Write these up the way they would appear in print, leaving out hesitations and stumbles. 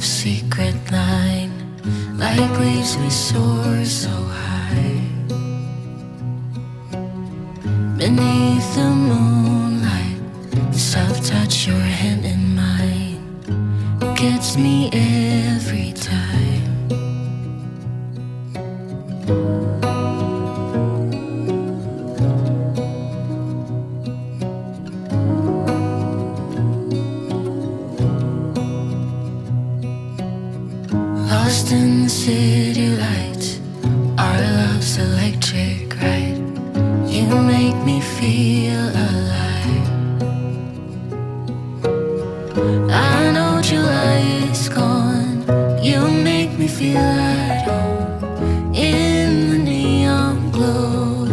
secret line. Like leaves we soar so high. Beneath the moonlight, the soft touch your hand in mine gets me every time. Lost in the city lights, our love's electric, right? You make me feel alive. I know July is gone. You make me feel at home in the neon glow.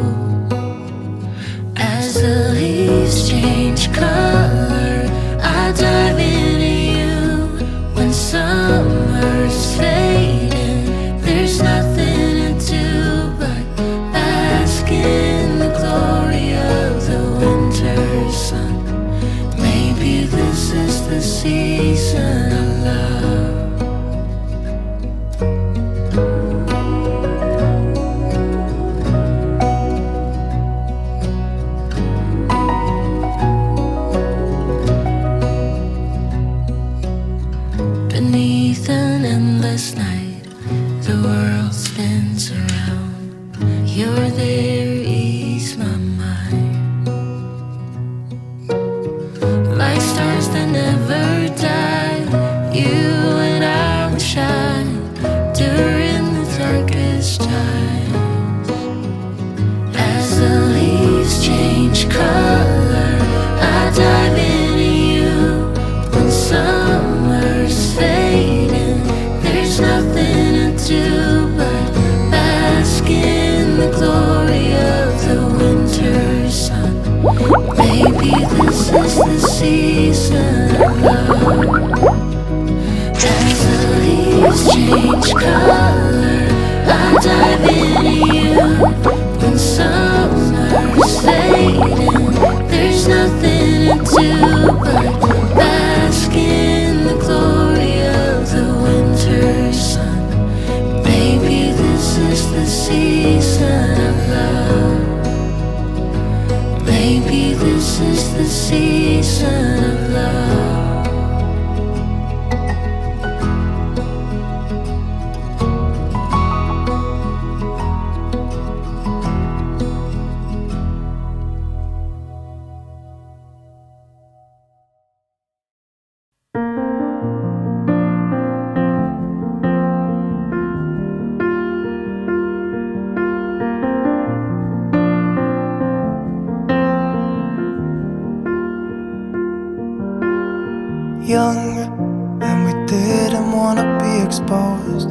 As the leaves change color, I dive into you. When summer's fading, there's nothing to do but bask in the glory of the winter sun. Maybe this is the season of love. Beneath an endless night, the world spins around. You're there, ease my mind. Like stars that never die, you and I will shine during the darkest times. As the leaves change color, I dive into you. When summer's fading, there's nothing to do but bask in the glory of the winter sun. Maybe this is the season of love. As the leaves change color, I dive into you. When summer's fading, there's nothing to do but bask in the glory of the winter sun. Maybe this is the season of love. Maybe this is the season of love. Young, and we didn't wanna be exposed.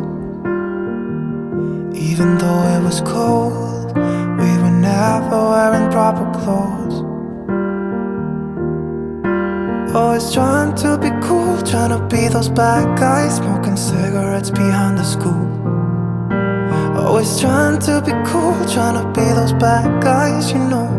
Even though it was cold, we were never wearing proper clothes. Always trying to be cool, trying to be those bad guys, smoking cigarettes behind the school. Always trying to be cool, trying to be those bad guys, you know.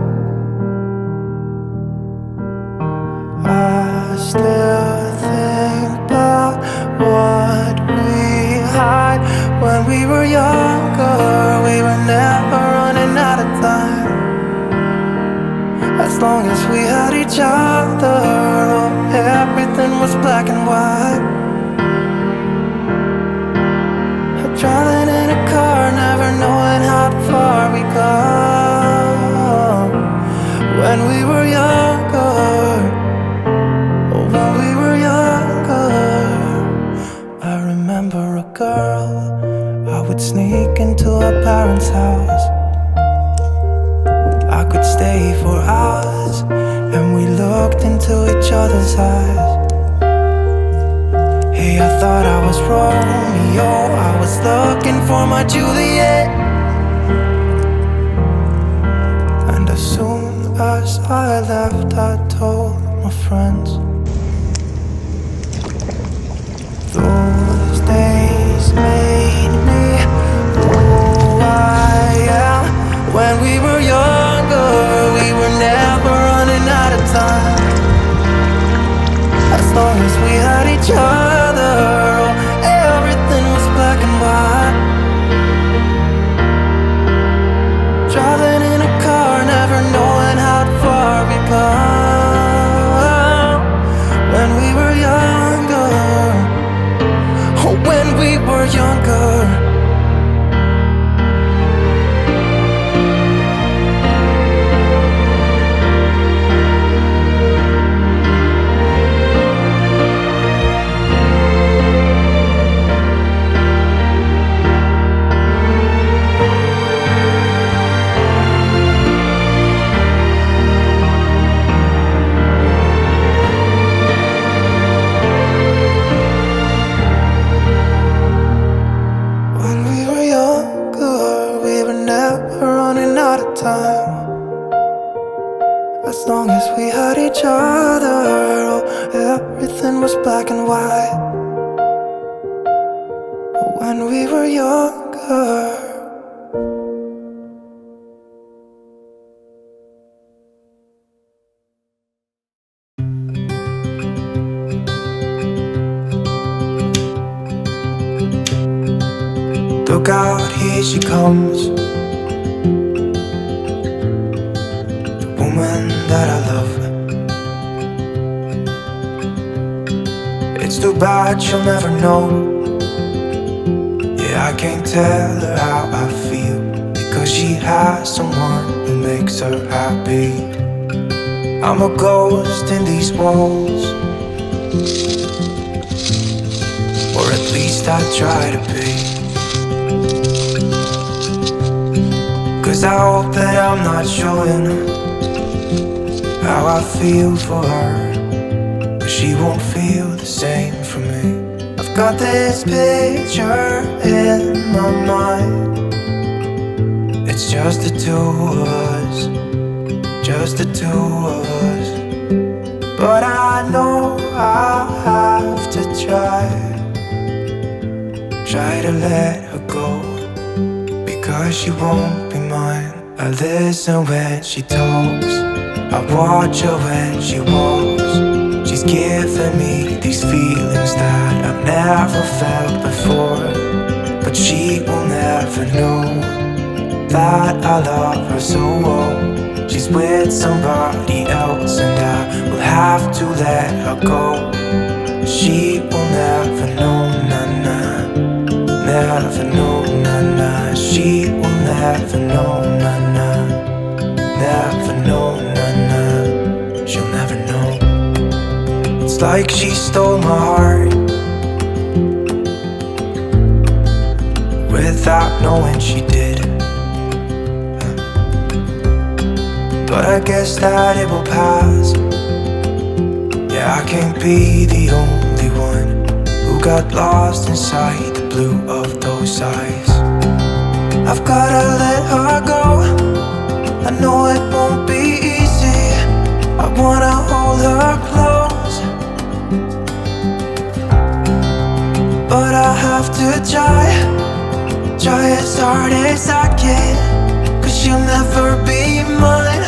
I still think about what we had when we were younger. We were never running out of time. As long as we had each other, oh, everything was black and white. Driving in a car, never knowing how far we go. When we were younger, when we were younger, I remember a girl. I would sneak into her parents' house. I could stay for hours, and we looked into each other's eyes. Hey, I thought I was Romeo, I was looking for my Juliet. And as soon as I left, I told my friends. Those days made me who I am. When we were younger, we were never running out of time. As long as we had each other, oh, were younger. As long as we had each other, oh, everything was black and white. When we were younger. Look out, here she comes. Woman that I love. It's too bad she'll never know. Yeah, I can't tell her how I feel, because she has someone who makes her happy. I'm a ghost in these walls, or at least I try to be. 'Cause I hope that I'm not showing how I feel for her, but she won't feel the same for me. I've got this picture in my mind. It's just the two of us, just the two of us. But I know I'll have to try to let her go, because she won't be mine. I listen when she talks, I watch her when she walks. She's giving me these feelings that I've never felt before, but she will never know that I love her so well. She's with somebody else and I will have to let her go. She will never know, nah-nah, never know, nah-nah. She will never know, nah-nah, never know, nah-nah. She'll never know. It's like she stole my heart without knowing she did. But I guess that it will pass. Yeah, I can't be the only one who got lost inside the blue of those eyes. I've gotta let her go. I know it won't be easy. I wanna hold her close, but I have to try as hard as I can, 'cause she'll never be mine.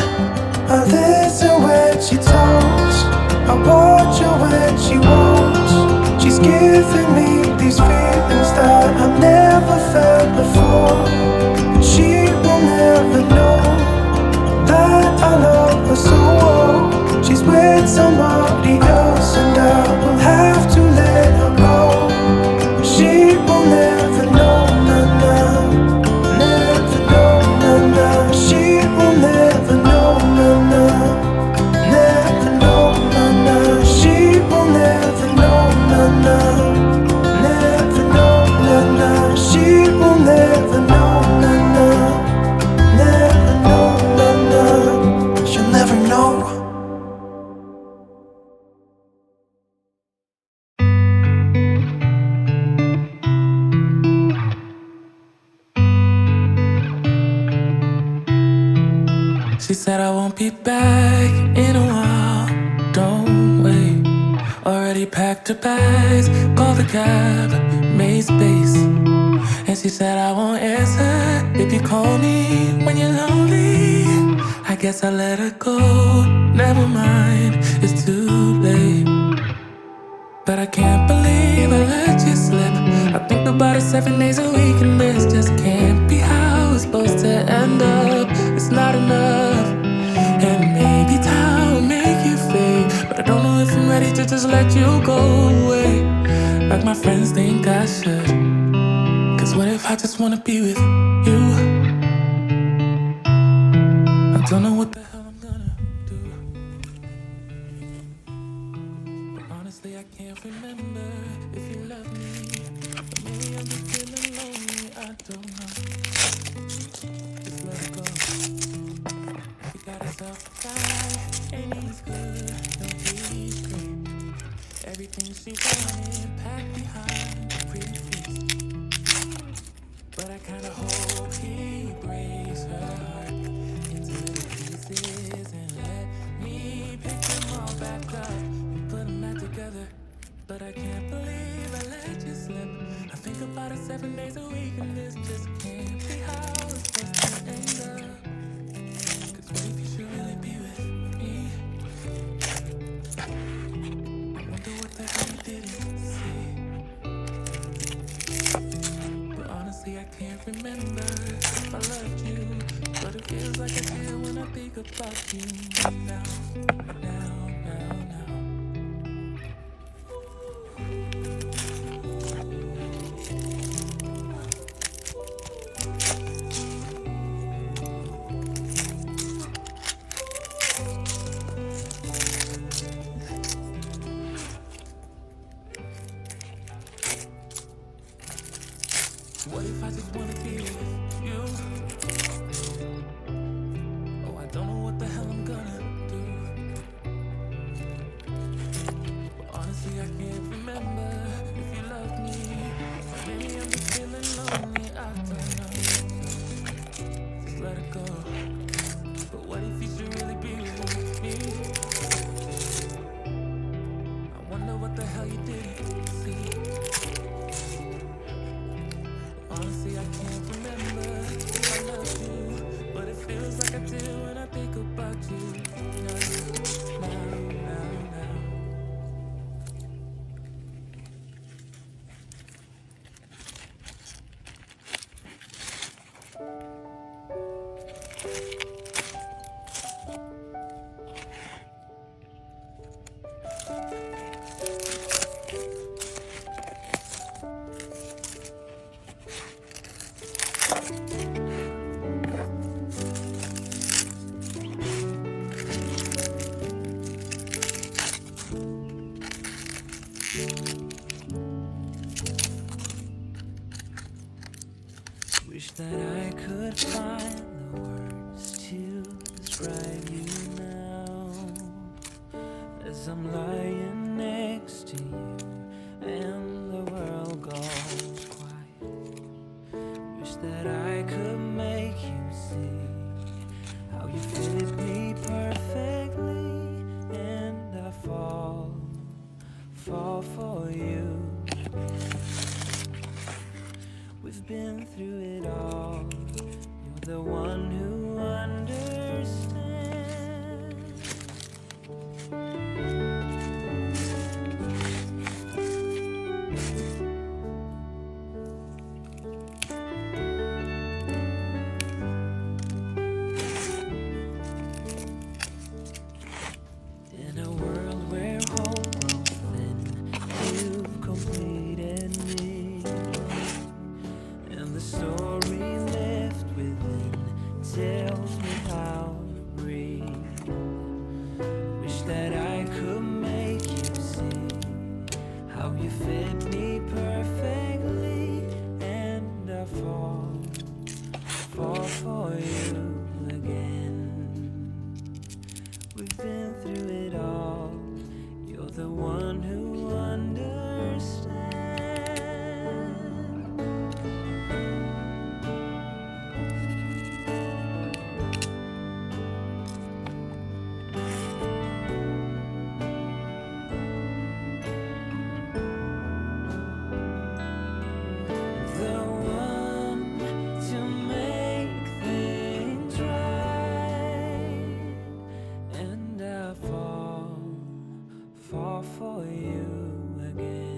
I listen when she talks, I watch her when she walks. She's giving me these feelings that I've never felt before. She will never know that I love her so well. She's with somebody else and I will have to let her go. She will never know, nah-nah, never know, nah-nah. She will never know, nah-nah, never know, nah-nah. She will never know, nah-nah, never know, nah-nah. She will never know, nah-nah, never know, nah-nah. She'll never know. She said I won't be back in a while, don't wait. Already packed her bags, called the cab, made space. And she said I won't answer if you call me when you're lonely. I guess I let her go, never mind, it's too late. But I can't believe I let you slip. I think about it 7 days a week, and this just can't be how it's supposed to end up. It's not enough, and maybe time will make you fade, but I don't know if I'm ready to just let you go away, like my friends think I should. What if I just wanna be with you? I don't know what the hell I'm gonna do. But honestly, I can't remember if you love me. Or maybe I'm just feeling lonely, I don't know. Just let it go. You got yourself a guy, and he's good, no, he's great. Everything she wanted, packed behind a pretty face. But I kinda hope he breaks her heart into little pieces and let me pick them all back up and put them back together. But I can't believe I let you slip. I think about it 7 days a week and this just can't be how it's supposed to end up. Cause what if you should really be with me? I wonder what the hell you didn't see. But honestly, I can't remember if I loved you. But it feels like I do when I think about you. Now, now, now, now. What if I just wanna be with you? Oh, I don't know what the hell I'm gonna do. But honestly, I can't remember if you love me. Or maybe I'm just feeling lonely, I don't know. Just let it go. But what if you should really be with me? I wonder what the hell you didn't see. Honestly, I can't remember if I love you, but it feels like I do when I think about you. Now, now, now, now. Wish that I could find the words to describe you now. As I'm lying next to you and the world goes quiet. Wish that I could make you see how you fit me perfectly, and I fall for you again. We've been through it all. You're the one who understands. In a world where hope grows thin, you've completed me. And the story left within tells me how to breathe. Wish that I could make you see how you fit me perfectly, and I fall for you again. We've been through it all. You're the one who understands. The one to make things right, and I fall for you again.